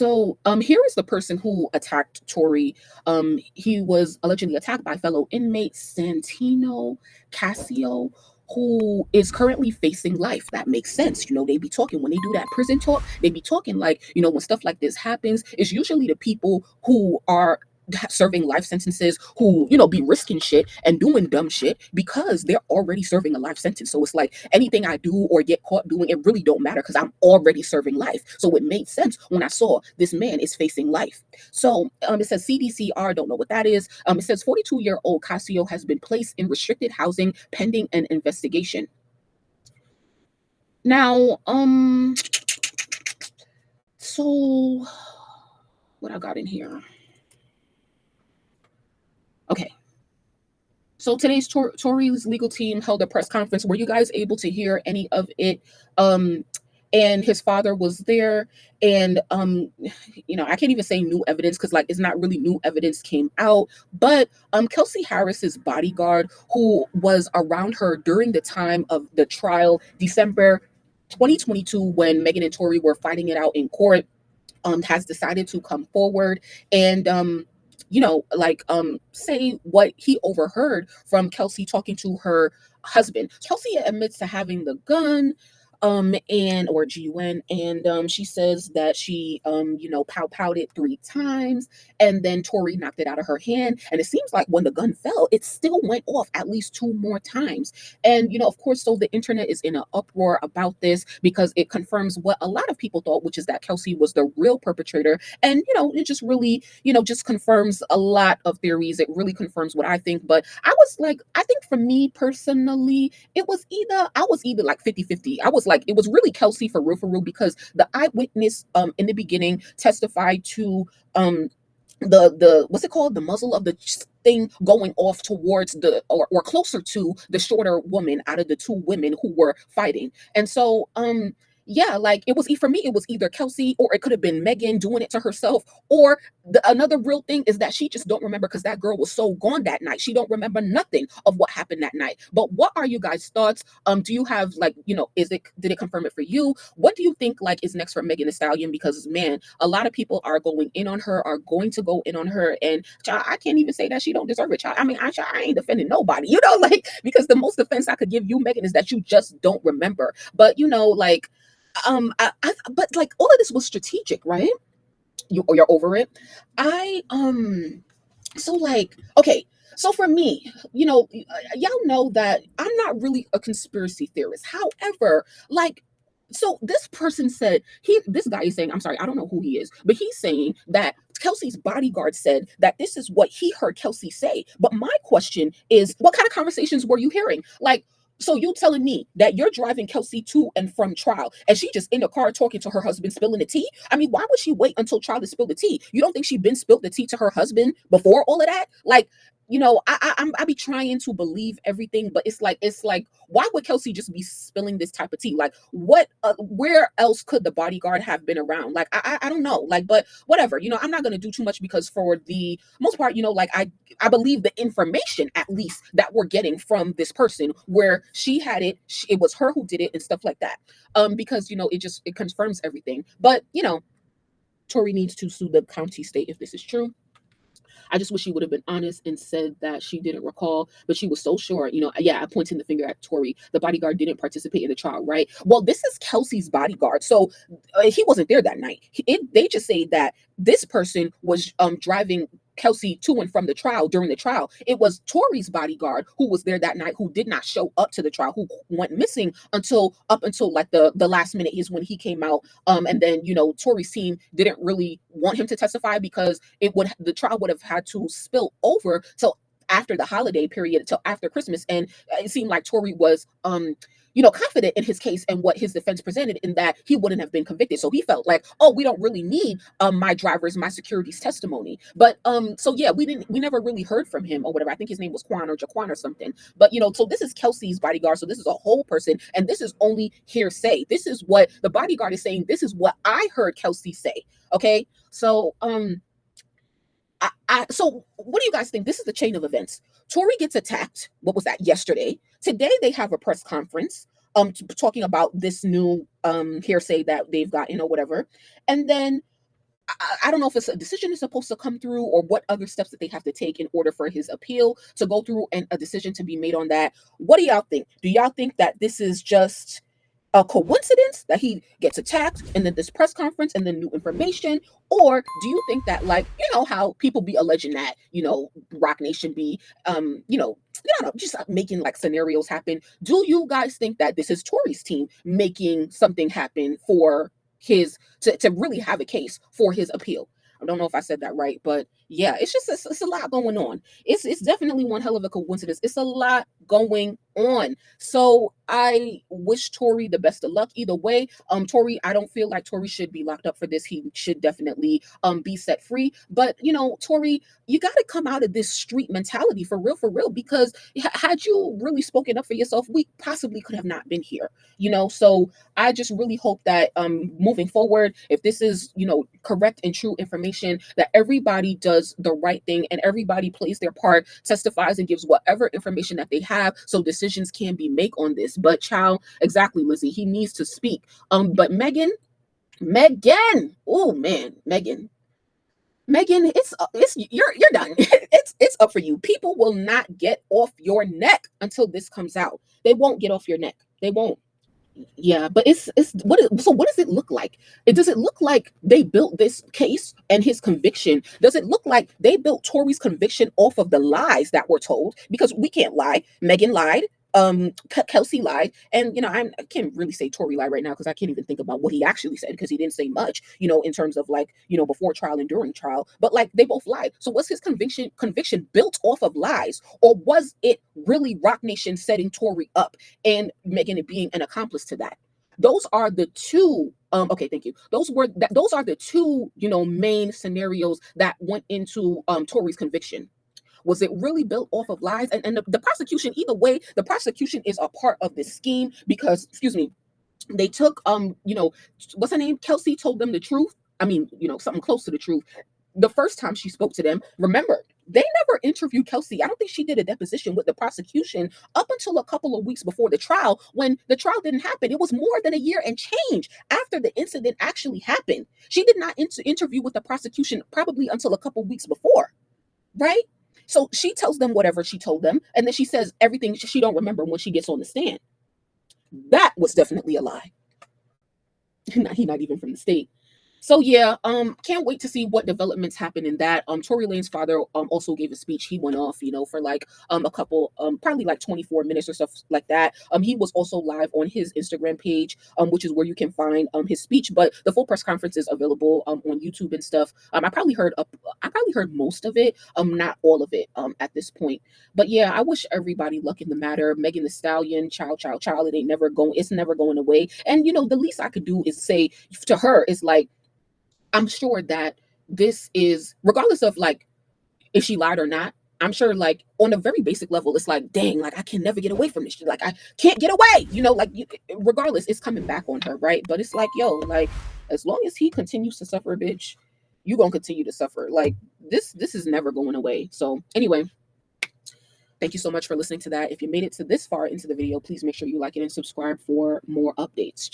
So, here is the person who attacked Tory. He was allegedly attacked by fellow inmate Santino Cassio, who is currently facing life. That makes sense. They be talking when they do that prison talk. They be talking like, when stuff like this happens, it's usually the people who are serving life sentences who be risking shit and doing dumb shit because they're already serving a life sentence. So it's like anything I do or get caught doing, it really don't matter because I'm already serving life. So it made sense when I saw this man is facing life. So it says CDCR, don't know what that is. It says 42-year-old Casio has been placed in restricted housing pending an investigation. Now, so what I got in here. Okay. So today's Tory's legal team held a press conference. Were you guys able to hear any of it? And his father was there, and I can't even say new evidence because like it's not really new evidence came out. But Kelsey Harris's bodyguard, who was around her during the time of the trial, December 2022, when Megan and Tory were fighting it out in court, has decided to come forward and say what he overheard from Kelsey talking to her husband. Kelsey admits to having the gun, and or GUN, and she says that she pow it 3 times, and then Tory knocked it out of her hand. And it seems like when the gun fell, it still went off at least 2 more times. And of course, so the internet is in an uproar about this because it confirms what a lot of people thought, which is that Kelsey was the real perpetrator. And it just really just confirms a lot of theories. It really confirms what I think. But I think for me personally, I was either like 50-50. I was like, it was really Kelsey for real, because the eyewitness in the beginning testified to the what's it called, the muzzle of the thing going off towards the or closer to the shorter woman out of the 2 women who were fighting. And so yeah, like it was for me, it was either Kelsey or it could have been Megan doing it to herself. Or another real thing is that she just don't remember because that girl was so gone that night. She don't remember nothing of what happened that night. But what are you guys' thoughts? Do you have did it confirm it for you? What do you think like is next for Megan Thee Stallion? Because man, a lot of people are going in on her, are going to go in on her, and child, I can't even say that she don't deserve it, child. I mean, I ain't defending nobody, like because the most defense I could give you, Megan, is that you just don't remember. But but like all of this was strategic, right? You're over it. I so like okay, so for me, y'all know that I'm not really a conspiracy theorist. However, like, so this person said this guy is saying, I'm sorry, I don't know who he is, but he's saying that Kelsey's bodyguard said that this is what he heard Kelsey say. But my question is, what kind of conversations were you hearing? Like, so you telling me that you're driving Kelsey to and from trial, and she just in the car talking to her husband, spilling the tea? I mean, why would she wait until trial to spill the tea? You don't think she been spilled the tea to her husband before all of that? Like, I be trying to believe everything, but it's like, why would Kelsey just be spilling this type of tea? Like, what? Where else could the bodyguard have been around? Like, I don't know. Like, but whatever. I'm not gonna do too much because for the most part, like I believe the information at least that we're getting from this person where she had it, it was her who did it and stuff like that. Because it confirms everything. But Tory needs to sue the county state if this is true. I just wish she would have been honest and said that she didn't recall, but she was so sure. Yeah, I pointed the finger at Tory. The bodyguard didn't participate in the trial, right? Well, this is Kelsey's bodyguard, so he wasn't there that night. They just say that this person was driving Kelsey to and from the trial during the trial. It was Tory's bodyguard who was there that night who did not show up to the trial, who went missing up until like the last minute is when he came out. And then Tory's team didn't really want him to testify because the trial would have had to spill over till after the holiday period, till after Christmas. And it seemed like Tory was confident in his case and what his defense presented, in that he wouldn't have been convicted. So he felt like, oh, we don't really need my security's testimony. But so yeah, we never really heard from him or whatever. I think his name was Quan or Jaquan or something. But so this is Kelsey's bodyguard. So this is a whole person, and this is only hearsay. This is what the bodyguard is saying. This is what I heard Kelsey say. Okay, so so what do you guys think? This is the chain of events. Tory gets attacked. What was that? Yesterday. Today they have a press conference talking about this new hearsay that they've gotten or whatever. And then I don't know if it's a decision is supposed to come through or what other steps that they have to take in order for his appeal to go through and a decision to be made on that. What do y'all think? Do y'all think that this is just a coincidence that he gets attacked and then this press conference and then new information? Or do you think that, like, how people be alleging that, Rock Nation be, just making like scenarios happen? Do you guys think that this is Tory's team making something happen for his to really have a case for his appeal? I don't know if I said that right, but yeah, it's a lot going on. It's definitely one hell of a coincidence. It's a lot going on. So I wish Tory the best of luck either way. Tory, I don't feel like Tory should be locked up for this. He should definitely be set free. But Tory, you got to come out of this street mentality for real, because had you really spoken up for yourself, we possibly could have not been here. So I just really hope that moving forward, if this is correct and true information, that everybody does the right thing and everybody plays their part, testifies and gives whatever information that they have so decisions can be made on this. But child, exactly, Lizzie, he needs to speak. But Megan, oh man, Megan, it's you're done. It's up for you. People will not get off your neck until this comes out. They won't get off your neck. They won't. Yeah, but so what does it look like? Does it look like they built this case and his conviction? Does it look like they built Tory's conviction off of the lies that were told? Because we can't lie. Megan lied. Kelsey lied, and I can't really say Tory lied right now because I can't even think about what he actually said because he didn't say much, in terms of like before trial and during trial. But like they both lied. So was his conviction built off of lies, or was it really Rock Nation setting Tory up and Megan it being an accomplice to that? Those are the two. Okay, thank you. Those are the two main scenarios that went into Tory's conviction. Was it really built off of lies? And the prosecution, either way, the prosecution is a part of this scheme because, excuse me, they took, what's her name? Kelsey told them the truth. I mean, something close to the truth. The first time she spoke to them, remember, they never interviewed Kelsey. I don't think she did a deposition with the prosecution up until a couple of weeks before the trial. When the trial didn't happen, it was more than a year and change after the incident actually happened. She did not interview with the prosecution probably until a couple weeks before, right? So she tells them whatever she told them, and then she says everything she don't remember when she gets on the stand. That was definitely a lie. He's not even from the state. So yeah, can't wait to see what developments happen in that. Tory Lane's father also gave a speech. He went off, for like a couple, probably like 24 minutes or stuff like that. He was also live on his Instagram page, which is where you can find his speech. But the full press conference is available on YouTube and stuff. I probably heard most of it, not all of it at this point. But yeah, I wish everybody luck in the matter. Megan Thee Stallion, child, it's never going away. And the least I could do is say to her is like, I'm sure that this is, regardless of like if she lied or not, I'm sure like on a very basic level, it's like, dang, like I can never get away from this. Like I can't get away, regardless, it's coming back on her, right? But it's like, yo, like as long as he continues to suffer, bitch, you gonna continue to suffer. Like this is never going away. So anyway, thank you so much for listening to that. If you made it to this far into the video, please make sure you like it and subscribe for more updates.